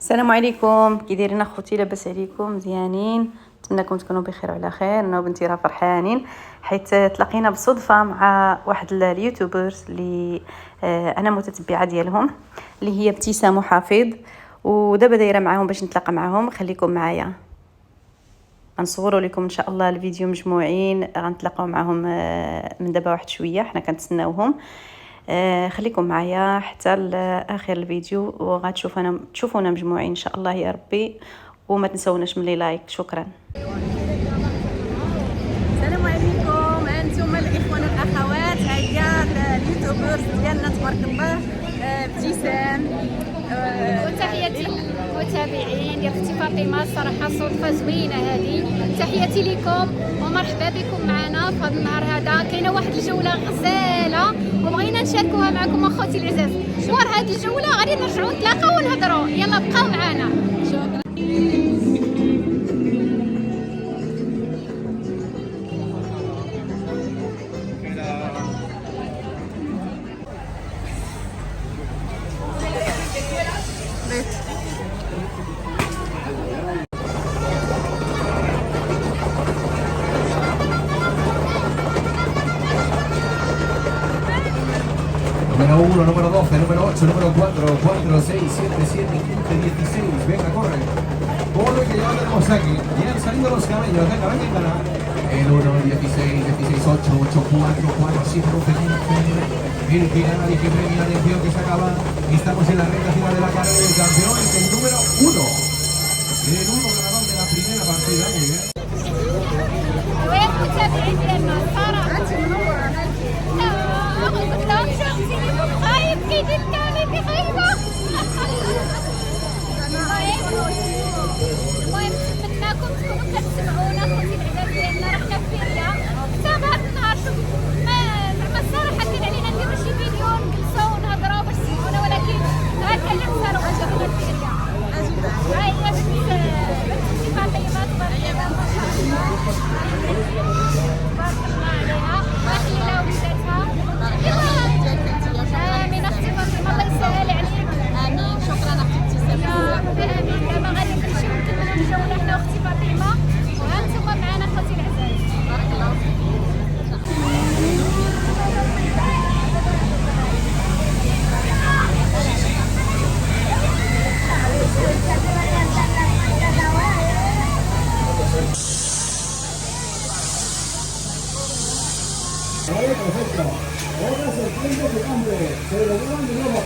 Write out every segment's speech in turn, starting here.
السلام عليكم، كي دايرين اخوتي؟ لاباس عليكم؟ مزيانين؟ نتمنىكم تكونوا بخير وعلى خير. انا وبنتي راه فرحانين حيت تلاقينا بالصدفه مع واحد اليوتيوبرز اللي انا متتبعه ديالهم، اللي هي ابتسام وحفيظ، ودابا دايره معاهم باش نتلاقى معاهم. خليكم معايا، غنصوروا لكم ان شاء الله الفيديو مجموعين، غنتلاقاو معاهم من دابا واحد شويه، حنا كنتسناوهم. خليكم معايا حتى لاخر الفيديو تشوفونا مجموعين ان شاء الله يا ربي، وما تنسوناش من لي لايك. شكرا. السلام عليكم، انتم الاخوان والاخوات، هيا اليوتيوبرز ديالنا تبارك الله، ابتسام وتحياتي المتابعين ديال اختي فاطمه. الصراحه صدفه زوينه هذه، تحياتي لكم ومرحبا بكم معنا في هذا النهار. هذا كاينه واحد الجوله غزاله وبغينا نشاركوها معكم اخوتي العزاز. ور هذه الجوله غادي نرجعوا نتلاقاو ونهضروا، يلا بقاو معنا. شكرا. Número 1, número 12, número 8, número 4, 4, 6, 7, 7, 15, 16. Venga, corre. Corre que ya lo tenemos aquí. Ya han salido los camellos. Venga, venga, venga. El 1, 16, 16, 8, 8, 4, 4, 7, 12, 15. El final y que premia, atención que se acaba. Estamos en la recta final de la carrera del campeón. Es el número 1. El 1 ganador de la primera partida. Muy bien. المهم نتمنىكم تكونوا كتسمعونا خوتي العزاز ديالنا. رحنا في فيريا حتى هذا النهار. شوف زعما الصراحه كان علينا نديرو شي فيديو نجلسو ونهضرو باش تسمعونا، ولكن هكا اللي اختاروا باش نجيو لفيريا. ها هي بنت فاطمه تبارك الله ما شاء الله، تبارك الله عليها، واخلينا وليداتها. امين اختي فاطمه، الله يسهل عليك. امين. شكرا اختي ابتسام. امين. دابا غادي نمشيو نكملوا الجوله حنا واختي فاطمه، وهانتم معنا خوتي العزاز. بارك الله فيك. Perfecto. Ahora se prende su cambio. Se lo llevan de nuevo.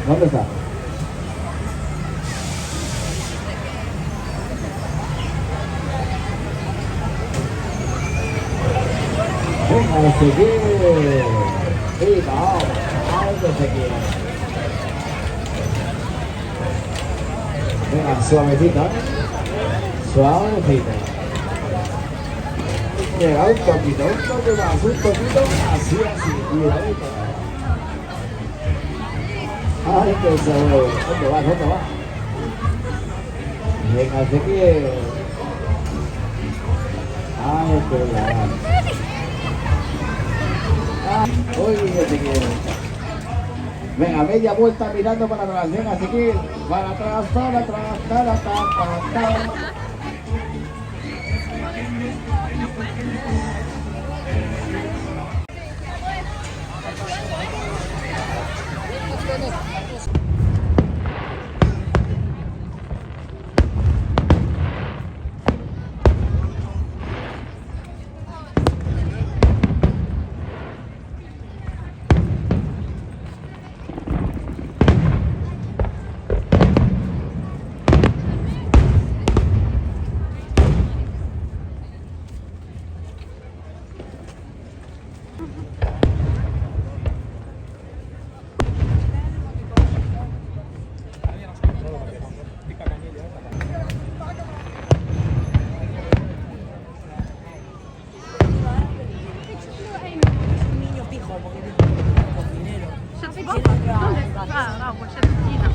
¿Dónde está? Venga, a seguir. Sí, vamos. Vamos a seguir. Venga, suavecita. Suavecita. Venga, un poquito más, un poquito más. Así, así. Cuidadito. Ay, qué sabor. ¿Dónde va? ¿Dónde va? Venga, a seguir. Ay, qué verdad. Muy bien, Ezequiel. Venga, media vuelta mirando para atrás. Venga, Ezequiel. Para atrás, para atrás, para atrás, para atrás. راه واش بدينا.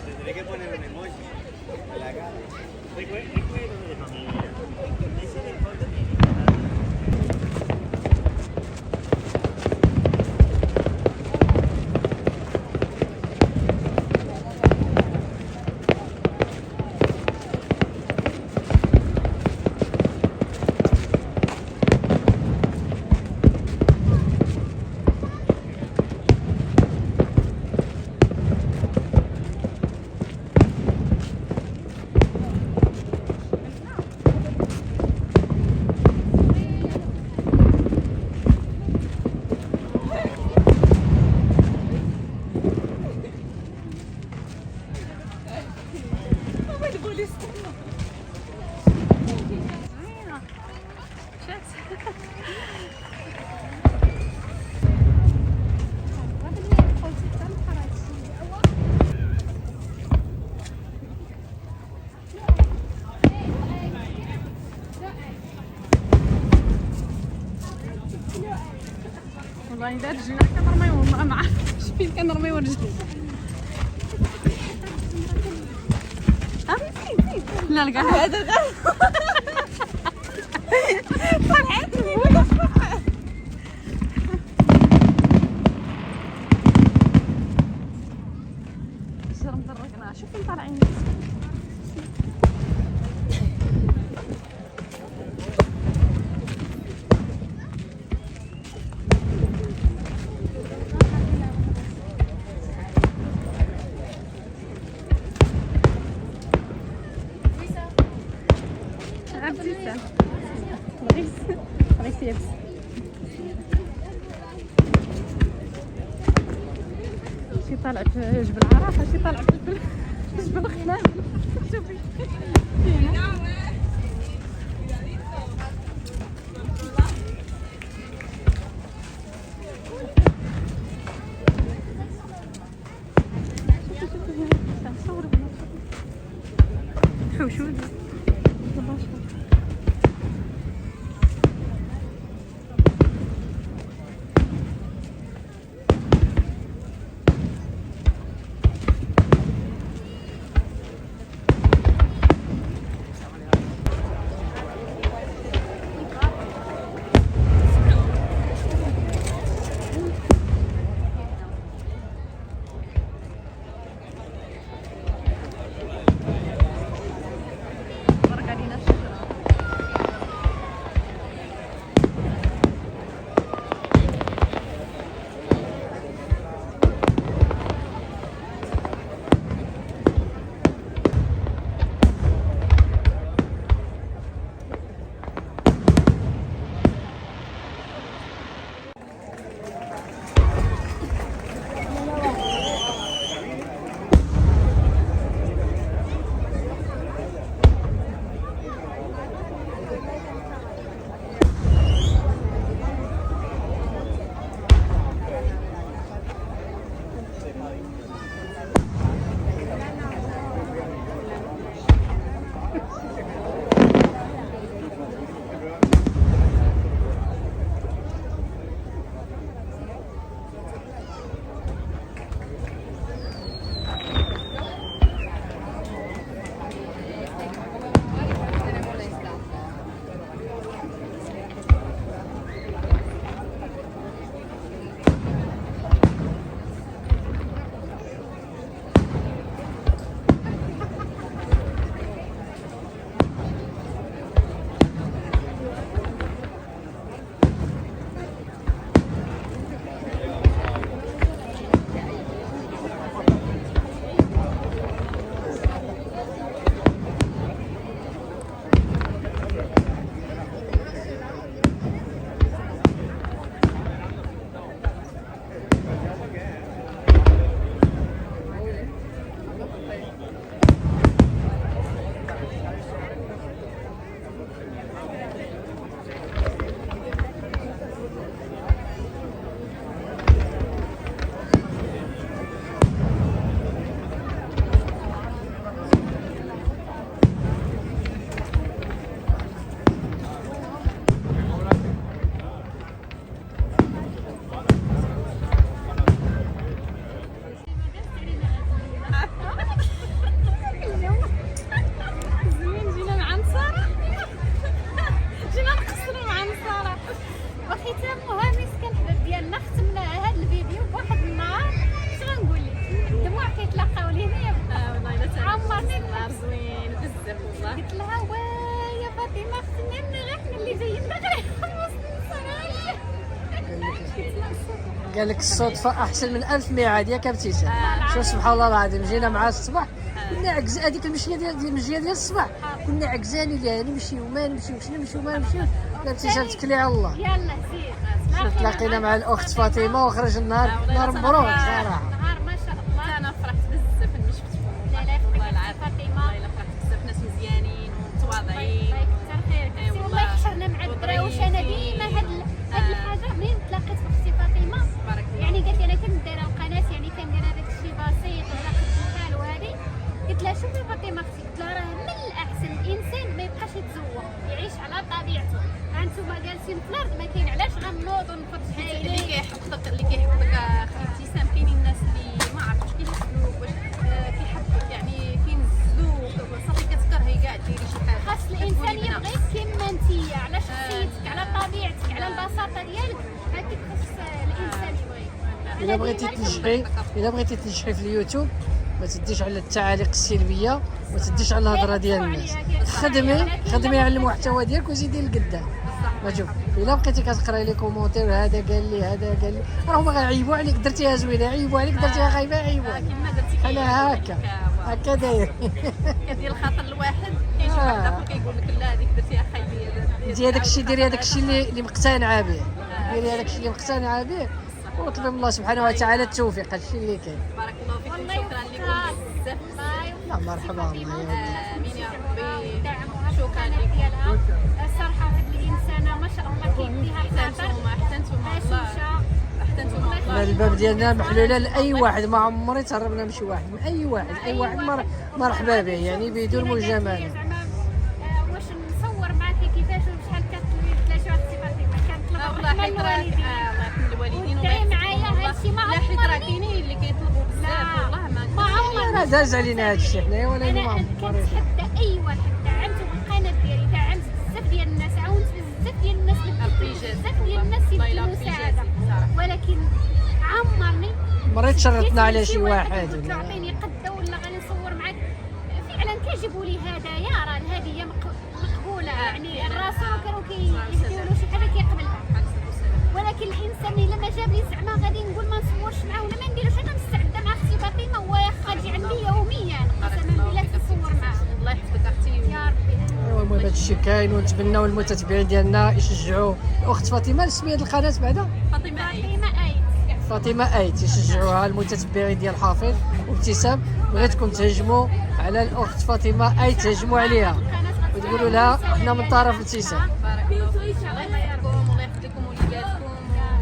Tendré que poner un emoji en la cara. Recuerdo de familia. Ese de fondo tiene que estar. والله اذا رجلنا كنرميو ما عرفتش فين كنرميو رجلي. لا كاع هذا طلعت الشرم مدركنا. شوف فين طالعين. عرفتي يابس شي طالع في جبل عرفه، شي طالع في جبل خلال. شوفي حوشوا قلت لها ويا فاطمه خصنا غير حنا اللي جايين غير قال لك الصدفه احسن من 1000 ميعاد ياك ابتسام. شوف سبحان الله العظيم، جينا مع الصباح كنا عكز هذيك المشيه ديال الصباح، كنا عكزانين يعني نمشيو ما نمشيوش نمشيو ما نمشيوش. لا ابتسام تكلي على الله. يلا سير تلاقينا مع الاخت فاطمه وخرج النهار نهار مبروك صراحه. نهار ما شاء الله. انا فرحت بزاف ملي شفتكم. لا لا والله العظيم فاطمه والله الا فرحت بزاف، ناس مزيانين ومتواضعين. الله يكثر خيرك. والله يحشرنا مع الدراوش. انا ديما هاد الحاجه منين تلاقيت باختي فاطمه بارك الله. يعني قالت لي انا كنت دايره القناه يعني كندير هذاك الشيء بسيط ولا خدمه الحال وهذه. قلت لها شوفي فاطمه اختي، قلت لها راه من الاحسن الانسان ما يبقاش يتزوق، يعيش على طبيعته. هانتوما جالسين في الارض ما كاين علاش غنوض ونفرج اللي كيحبطك اختي ابتسام، كاينين الناس اللي ما عرفتش كيحسلوك واش كيحبوك، يعني كاين الزوق صافي كتكرهي كاع ديري شي حاجه. خاص الانسان يبغيك كما انتيا، على شخصيتك، على طبيعتك، على البساطه ديالك. هكاك خاص الانسان يبغيك. الا بغيتي تنجحي في اليوتيوب ما تديش على التعاليق السلبيه، ما تديش على الهضره ديال الناس. خدمي على المحتوى ديالك وزيدي لقدام. ما شوف الا بقيتي كتقراي لي كومونتير هذا قال لي هذا قال لي، راهم غيعيبوا عليك درتيها زوينه، يعيبوا عليك درتيها خايبه، يعيبوا عليك. كيما درتي انا هكا داير. كدير الخاطر الواحد، كاين شي واحد اخر كيقول لك لا هذيك درتيها خايبه. ديري هذاك الشيء اللي مقتنعه به، ديري هذاك الشيء اللي مقتنعه به وطلب من الله سبحانه وتعالى التوفيق. هادشي اللي كاين. بارك الله فيكم، شكرا لكم بزاف. لا مرحبا الله يوديك. امين يا ربي. دعموها شكرا القناه لكم. ديالها. الصراحه هاد الانسانه ما شاء الله كيديها الخاطر. احسنتم والله، احسنتم والله. الباب ديالنا محلوله لاي واحد، ما عمري تهربنا من شي واحد، من اي واحد مرحبا به يعني بدون مجامله. زعما واش نصور معاكي كيفاش وشحال كتلاقي واحد فاطمه كنطلب والله الرحمه حيت راه للوالدين. الله يرحم الوالدين ودعي معايا هادشي ما لا حيت راه عمرني. كاينين اللي كيطلبوا بزاف والله ما عمرني انا داز علينا هذا الشيء حنايا ولا ما انا عمري. كنتحدى اي واحد. دعمت القناه ديالي، دعمت بزاف ديال الناس، عاونت بزاف ديال الناس اللي بزاف ديال الناس اللي الله يبغوا يربي المساعده، جازيك. ولكن عمرني مريت شرطنا على شي واحد قلت له عطيني قده ولا غادي نصور معاك. فعلا كيجيبوا لي هدايا، راه الهديه مقبوله، يعني الرسول كانوا كيديروا له شي حاجه كيقبلها. ولكن الانسان الا ما جاب لي زعما غادي نقول ما نصورش معاه ولا ما نديروش. انا مستعده مع اختي فاطمه واخا تجي عندي يوميا قسما بالله نصور معاه. الله يحفظك اختي. يا ربي. المهم هذا الشيء كاين، ونتمناو المتتبعين ديالنا يشجعوا الاخت فاطمه. سميه القناه بعدا فاطمه عيد. فاطمه ايت. يشجعوها المتتبعين ديال حافظ وابتسام. بغيتكم تهجموا على الاخت فاطمه ايت، تهجموا عليها وتقولوا لها احنا من طرف ابتسام. بارك الله فيكم، الله يحفظكم، الله يحفظ لكم وليداتكم،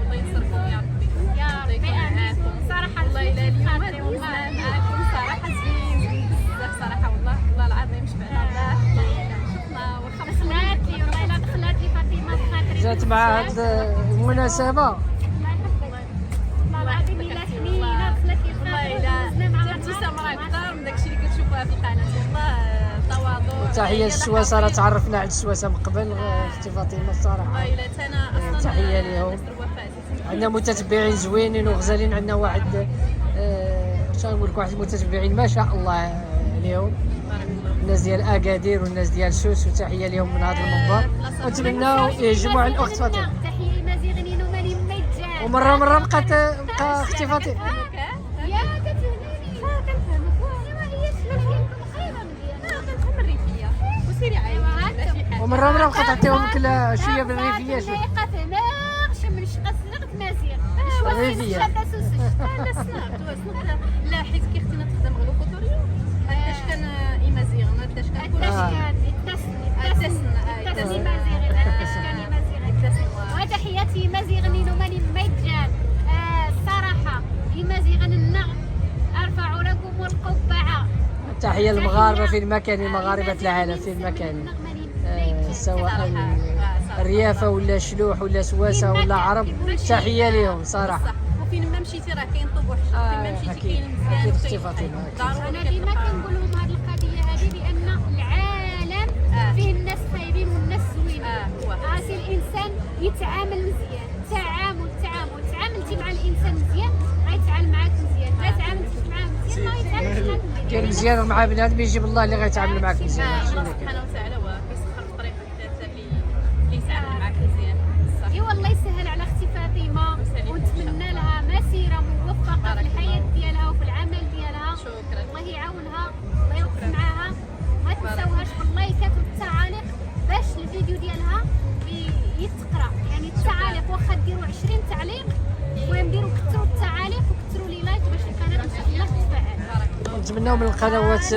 والله ينصركم يا ربي. يا ربي امين. صراحه والله الا اليوم هذا الزمان معاكم صراحه زوين بزاف صراحه، والله العظيم شبعنا شفنا والخمس دخلات لي والله الا دخلات لي فاطمه بخاطري. جات مع هاد المناسبه. الله يحفظك. والله العظيم الا حنينه دخلت لي والله بخاطري. الا ابتسام راه كثر من داكشي اللي كتشوفوها في القناه، والله تواضع. تحيه للسواسه، راه تعرفنا على السواسه من قبل اختي فاطمه الصراحه. والله الا انا اصلا تحية ليهم. ناس الوفاء. عندنا متتبعين زوينين وغزالين. عندنا واحد شنو نقول لك، واحد المتتبعين ما شاء الله عليهم، الناس ديال اكادير والناس ديال سوس، وتحيه لهم من هذا المنبر. ونتمناو يهجموا على الاخت فاطمه. تحيه مزيغنين وماني ميتجان. ومره بقى اختي فاطمه. يا كتهنيني. كنفهمك. ايوا هي شنو خيره مزيان. كنفهم الريفيه وسيري عايشي ماشي حاجه. ومره بقى تعطيهم كل شويه بالريفيه. شويه الريفيه. لا حيت كي اختي تخدم غلو كوتوريو هاداش كان ايمازيغ هاداش كان وتحياتي مزيغنين وماني ميتجان. الصراحه يمازيغن ارفع لكم القبعه. تحيه للمغاربه في المكان، مغاربه العالم في المكان، سواء الريافه ولا شلوح ولا سواسه ولا عرب. تحيه لهم صراحه. وفين ما مشيتي راه كاين طبوح، فين ما مشيتي كاين مزيان. اكيد اختي فاطمه. انا ديما كنقول لهم هذه القضيه هذه بان العالم فيه الناس خايبين والناس زوينين. عرفتي الانسان يتعامل مزيان. تعاملتي مع الانسان مزيان غيتعامل معاك مزيان. تعامل معاه مزيان الله يتعامل معاه ديال مزيان مع بنادم يجيب الله اللي غيتعامل معاك مزيان. الله سبحانه وتعالى هو كيسخر الطريق اللي يتعامل معاك مزيان. ايوا الله يسهل على اختي فاطمه ونتمنى لها مسيره موفقه في الحياه ديالها وفي العمل ديالها. شكرا. الله يعاونها الله يوقف معاها. ما تنساوهاش باللايكات والتعاليق باش الفيديو ديالها يتقرا. يعني التعاليق واخا ديروا 20 تعليق المهم ديروا كثروا التعاليق وكثروا لي لايك باش القناه ان شاء الله تتفاعل. نتمناو من القنوات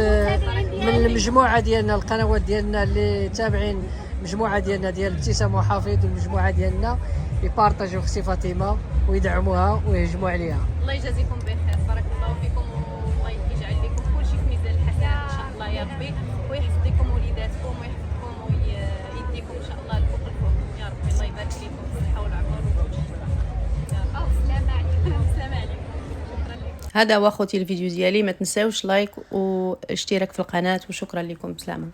من المجموعه ديالنا القنوات ديالنا اللي تابعين مجموعه ديالنا ديال ابتسام وحفيظ والمجموعه ديالنا يبارطاجيو اختي فاطمه ويدعموها ويهجموا عليها. الله يجازيكم بخير، بارك الله فيكم والله يجعل لكم كل شيء في ميزان الحسنات ان شاء الله يا ربي، ويحفظ لكم وليداتكم ويحفظكم ويديكم ان شاء الله الفوق الفوق يا ربي. الله يبارك فيكم بالصحه والعمر السلام عليكم. والسلام عليكم. شكرا لكم. هذا هو اخوتي الفيديو ديالي، ما تنساوش لايك واشتراك في القناه وشكرا لكم. بسلامه.